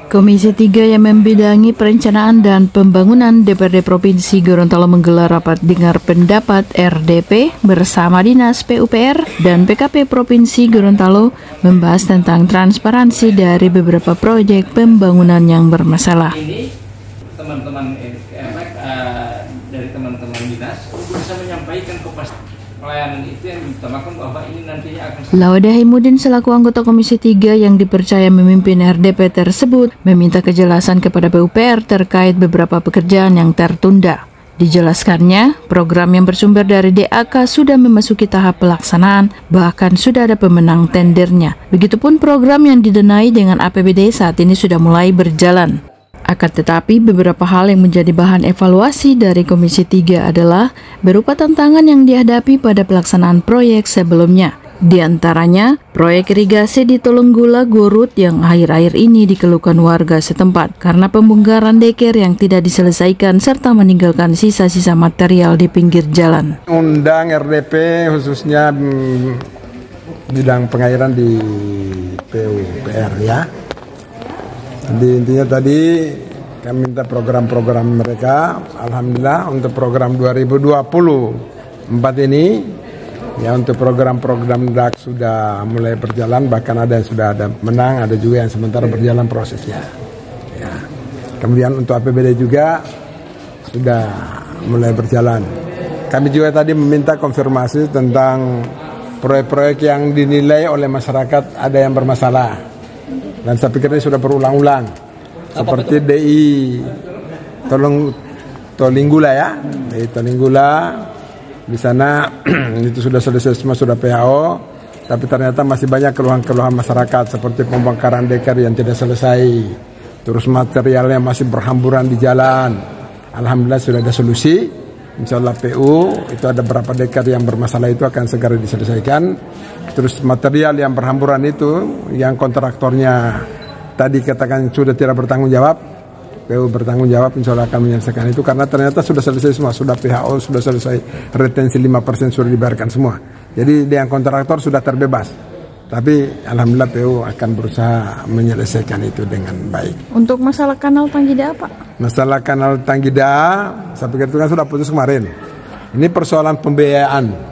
Komisi 3 yang membidangi perencanaan dan pembangunan DPRD Provinsi Gorontalo menggelar rapat dengar pendapat RDP bersama Dinas PUPR dan PKP Provinsi Gorontalo membahas tentang transparansi dari beberapa proyek pembangunan yang bermasalah. Ini teman-teman dari teman-teman dinas bisa menyampaikan kepastian pelayanan itu yang diutamakan bahwa ini nantinya akan. Laude Haimudin selaku anggota Komisi 3 yang dipercaya memimpin RDP tersebut meminta kejelasan kepada PUPR terkait beberapa pekerjaan yang tertunda. Dijelaskannya, program yang bersumber dari DAK sudah memasuki tahap pelaksanaan, bahkan sudah ada pemenang tendernya. Begitupun program yang didanai dengan APBD saat ini sudah mulai berjalan. Akan tetapi beberapa hal yang menjadi bahan evaluasi dari Komisi 3 adalah berupa tantangan yang dihadapi pada pelaksanaan proyek sebelumnya. Di antaranya, proyek irigasi di Tolonggula Gorut yang akhir-akhir ini dikeluhkan warga setempat karena pembongkaran deker yang tidak diselesaikan serta meninggalkan sisa-sisa material di pinggir jalan. Undang RDP khususnya bidang pengairan di PUPR ya. Jadi intinya tadi kami minta program-program mereka. Alhamdulillah untuk program 2024 ini ya, untuk program-program DAK sudah mulai berjalan, bahkan ada yang sudah ada menang, ada juga yang sementara berjalan prosesnya ya. Kemudian untuk APBD juga sudah mulai berjalan. Kami juga tadi meminta konfirmasi tentang proyek-proyek yang dinilai oleh masyarakat ada yang bermasalah. Dan saya pikir ini sudah berulang-ulang. Seperti DI Tolonggula ya. DI Tolonggula di sana itu sudah selesai semua, sudah PHO. Tapi ternyata masih banyak keluhan-keluhan masyarakat seperti pembongkaran deker yang tidak selesai. Terus materialnya masih berhamburan di jalan. Alhamdulillah sudah ada solusi. Insya Allah PU itu ada beberapa deker yang bermasalah itu akan segera diselesaikan. Terus material yang berhamburan itu yang kontraktornya tadi katakan sudah tidak bertanggung jawab, PU bertanggung jawab, insya Allah akan menyelesaikan itu karena ternyata sudah selesai semua, sudah PHO, sudah selesai, retensi 5% sudah dibayarkan semua. Jadi yang kontraktor sudah terbebas. Tapi alhamdulillah PU akan berusaha menyelesaikan itu dengan baik. Untuk masalah kanal Tanggida apa? Masalah kanal Tanggida, saya pikir itu kan sudah putus kemarin. Ini persoalan pembiayaan.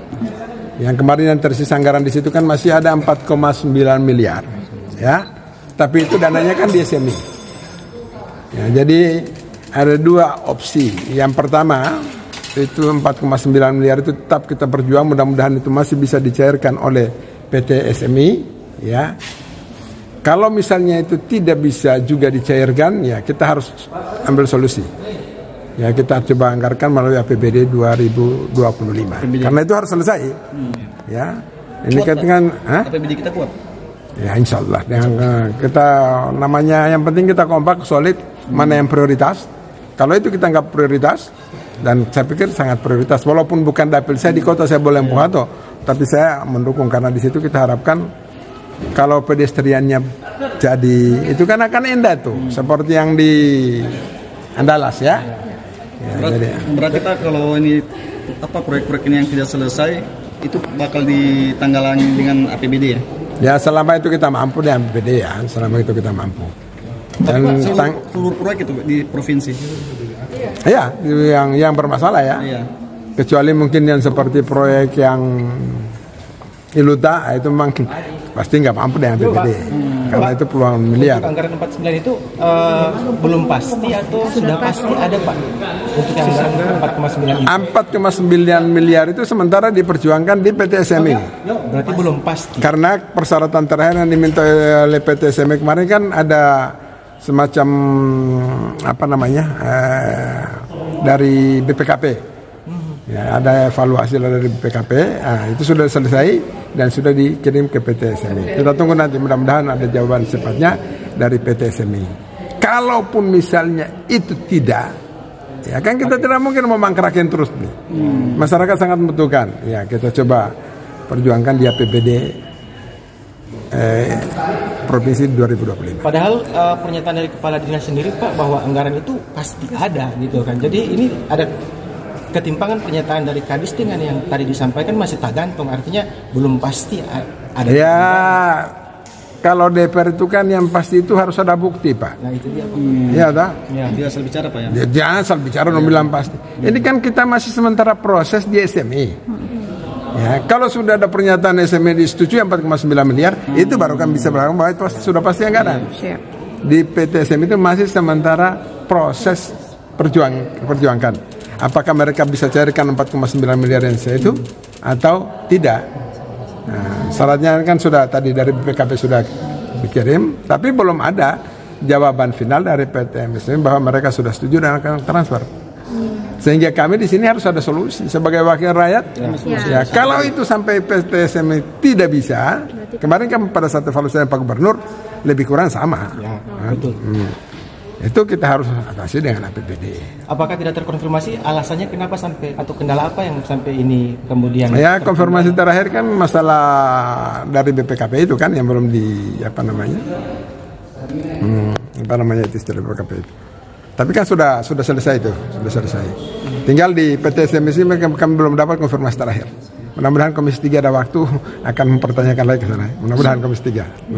Yang kemarin yang tersisa anggaran di situ kan masih ada 4,9 miliar, ya. Tapi itu dananya kan di SMI. Ya, jadi ada dua opsi. Yang pertama itu 4,9 miliar itu tetap kita berjuang, mudah-mudahan itu masih bisa dicairkan oleh PT SMI, ya. Kalau misalnya itu tidak bisa juga dicairkan, ya kita harus ambil solusi. Ya kita coba anggarkan melalui APBD 2025. Karena itu harus selesai. Ya. Ini kan APBD kita kuat. Ya insya Allah. Kita namanya yang penting kita kompak, solid, mana yang prioritas. Kalau itu kita nggak prioritas, dan saya pikir sangat prioritas. Walaupun bukan dapil saya di kota, saya boleh Puhato, tapi saya mendukung karena di situ kita harapkan kalau pedestriannya jadi itu kan akan indah tuh, seperti yang di Andalas ya. Berarti kita kalau ini proyek-proyek ini yang tidak selesai itu bakal ditanggalangi dengan APBD ya? Ya selama itu kita mampu dengan APBD ya, selama itu kita mampu. Dan seluruh proyek itu di provinsi. Ya, yang bermasalah ya. Iya. Kecuali mungkin yang seperti proyek yang Iluta itu memang pasti nggak mampu dengan APBD. Karena itu puluhan miliar. Untuk anggaran 49 itu belum pasti atau sudah pasti ada Pak? Untuk yang anggaran 4,9 miliar itu sementara diperjuangkan di PT SMI. Berarti belum pasti. Karena persyaratan terakhir yang diminta oleh PT SMI kemarin kan ada semacam dari BPKP. Ya, ada evaluasi dari BPKP, itu sudah selesai dan sudah dikirim ke PT SMI. Kita tunggu nanti, mudah-mudahan ada jawaban cepatnya dari PT SMI. Kalaupun misalnya itu tidak, ya kan kita tidak mungkin memangkrakin terus nih. Masyarakat sangat membutuhkan. Ya kita coba perjuangkan di APBD Provinsi 2025. Padahal pernyataan dari Kepala Dinas sendiri Pak bahwa anggaran itu pasti ada gitu kan. Jadi ini ada ketimpangan pernyataan dari Kadis dengan yang tadi disampaikan masih tak gantung, artinya belum pasti ada. Ya kalau DPR itu kan yang pasti itu harus ada bukti, Pak. Nah itu dia Pak. Iya, tak? Ya, dia asal bicara Pak ya. Dia asal bicara bilang pasti. Ini kan kita masih sementara proses di SMI. Ya, kalau sudah ada pernyataan SMI disetujui 4,9 miliar, itu baru kan bisa bilang bahwa itu sudah pasti anggaran. Di PT SMI itu masih sementara proses perjuangkan. Apakah mereka bisa carikan 4,9 miliar yang itu atau tidak? Nah, syaratnya kan sudah tadi dari BPKP sudah dikirim, tapi belum ada jawaban final dari PT SMI bahwa mereka sudah setuju dan akan transfer. Sehingga kami di sini harus ada solusi sebagai wakil rakyat. Ya, kalau itu sampai PT SMI tidak bisa, kemarin kan pada saat evaluasi Pak Gubernur lebih kurang sama. Ya, betul. Itu kita harus atasi dengan APBD. Apakah tidak terkonfirmasi alasannya kenapa sampai atau kendala apa yang sampai ini kemudian? Ya, konfirmasi terakhir kan masalah dari BPKP itu kan yang belum di apa namanya itu istilah BPKP itu. Tapi kan sudah selesai itu, sudah selesai. Tinggal di PT SMI kami belum dapat konfirmasi terakhir. Mudah-mudahan Komisi 3 ada waktu akan mempertanyakan lagi ke sana. Mudah-mudahan Komisi 3.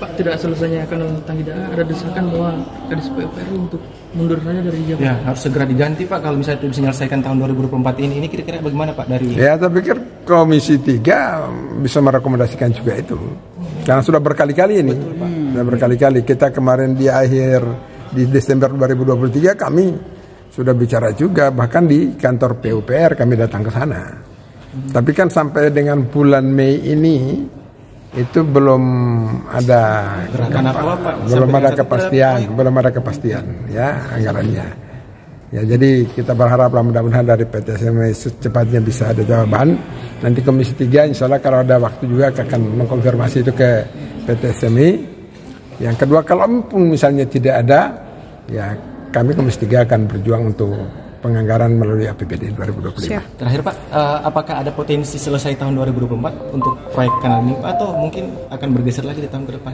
Pak, tidak selesainya akan Tanggida ada desakan bahwa Kadis PUPR untuk mundur saja dari jabatan. Ya, harus segera diganti Pak kalau misalnya itu bisa menyelesaikan tahun 2024 ini. Ini kira-kira bagaimana Pak dari? Ya, saya pikir Komisi 3 bisa merekomendasikan juga itu. Karena sudah berkali-kali ini. Sudah berkali-kali. Kita kemarin di Desember 2023 kami sudah bicara juga, bahkan di kantor PUPR kami datang ke sana. Tapi kan sampai dengan bulan Mei ini itu belum ada kepastian ya anggarannya. Ya, jadi kita berharap mudah-mudahan dari PT SMI secepatnya bisa ada jawaban. Nanti Komisi 3 insya Allah kalau ada waktu juga akan mengkonfirmasi itu ke PT SMI. Yang kedua, kalaupun misalnya tidak ada, ya kami Komisi 3 akan berjuang untuk penganggaran melalui APBD 2025. Terakhir Pak, apakah ada potensi selesai tahun 2024 untuk proyek kanal ini Pak, atau mungkin akan bergeser lagi di tahun ke depan?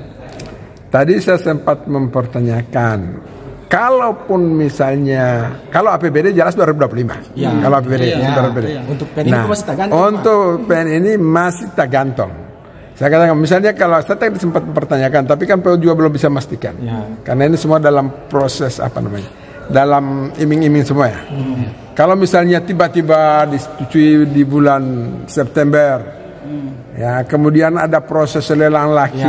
Tadi saya sempat mempertanyakan, kalaupun misalnya, kalau APBD jelas 2025. Ya. Kalau APBD, Untuk PN ini masih tak gantung. Untuk PN ini masih tak gantung. Saya katakan, misalnya kalau saya tadi sempat mempertanyakan, tapi kan PU juga belum bisa memastikan. Ya. Karena ini semua dalam proses dalam iming-iming semua ya. Kalau misalnya tiba-tiba disetujui di bulan September, ya kemudian ada proses lelang lagi,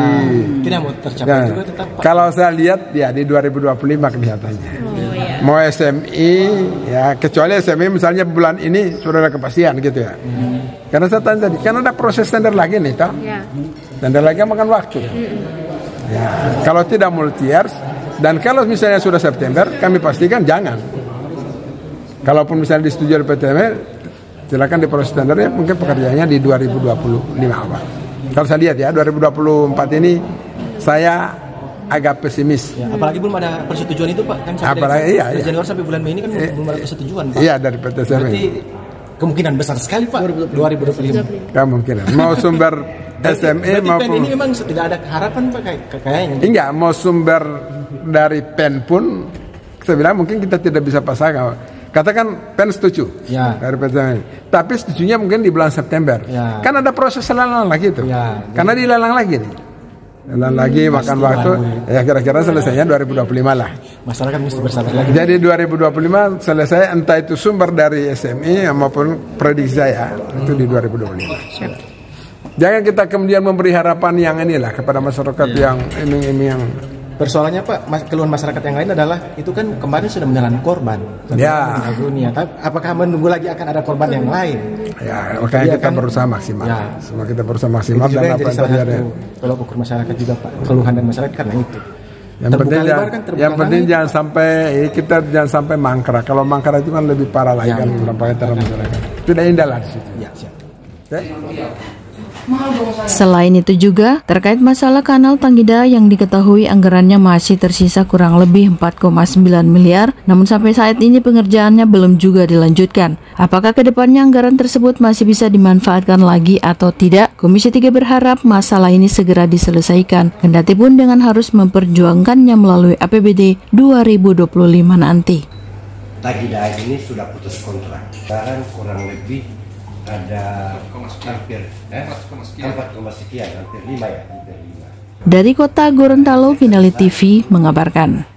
tidak mau tercapai juga tetap. Kalau saya lihat ya di 2025 kelihatannya. Mau SMI ya, kecuali SMI misalnya bulan ini sudah ada kepastian gitu ya. Karena saya tanya tadi, kan ada proses tender lagi nih toh. Tender lagi makan waktu. Ya, kalau tidak multi years. Dan kalau misalnya sudah September, kami pastikan jangan. Kalaupun misalnya disetujui oleh PT SMI, silakan diproses tendernya, mungkin pekerjaannya di 2025 awal. Kalau saya lihat ya, 2024 ini saya agak pesimis. Ya, apalagi belum ada persetujuan itu Pak. Kan dari Januari sampai bulan Mei ini kan belum ada persetujuan Pak. Iya, dari PT SMI. Berarti kemungkinan besar sekali Pak 2025. Kemungkinan. Mau sumber SME maupun ini memang tidak ada harapan Pak kayaknya. Enggak, mau sumber dari PEN pun saya bilang mungkin kita tidak bisa pasang. Katakan PEN setuju dari PT SMI. Tapi setujunya mungkin di bulan September. Kan ada proses lelang lagi itu. Karena dilelang lagi nih. Lelang lagi makan waktu. Ya kira-kira selesainya 2025 lah. Masyarakat mesti bersabar lagi. Jadi 2025 selesai, entah itu sumber dari SMI maupun prediksi saya itu di 2025. Jangan kita kemudian memberi harapan yang inilah kepada masyarakat yang iming-iming yang. Persoalannya Pak, keluhan masyarakat yang lain adalah itu kan kemarin sudah menelan korban. Ya. Apakah menunggu lagi akan ada korban yang lain? Ya, makanya kita berusaha maksimal. Ya. Semua kita berusaha maksimal itu dan apa yang terjadi. Kalau ukur masyarakat juga Pak, keluhan dan masyarakat karena itu. Yang penting jangan sampai mangkrak. Kalau mangkrak itu kan lebih parah lagi kan berapa terhadap masyarakat. Tidak indah lah di situ. Ya, siap. Selain itu juga, terkait masalah kanal Tanggida yang diketahui anggarannya masih tersisa kurang lebih 4,9 miliar, namun sampai saat ini pengerjaannya belum juga dilanjutkan. Apakah kedepannya anggaran tersebut masih bisa dimanfaatkan lagi atau tidak? Komisi 3 berharap masalah ini segera diselesaikan, kendati pun dengan harus memperjuangkannya melalui APBD 2025 nanti. Tanggida ini sudah putus kontrak, sekarang kurang lebih ada hampir 4, sekian, hampir 5 ya, hampir 5. Dari kota Gorontalo, Finale TV mengabarkan.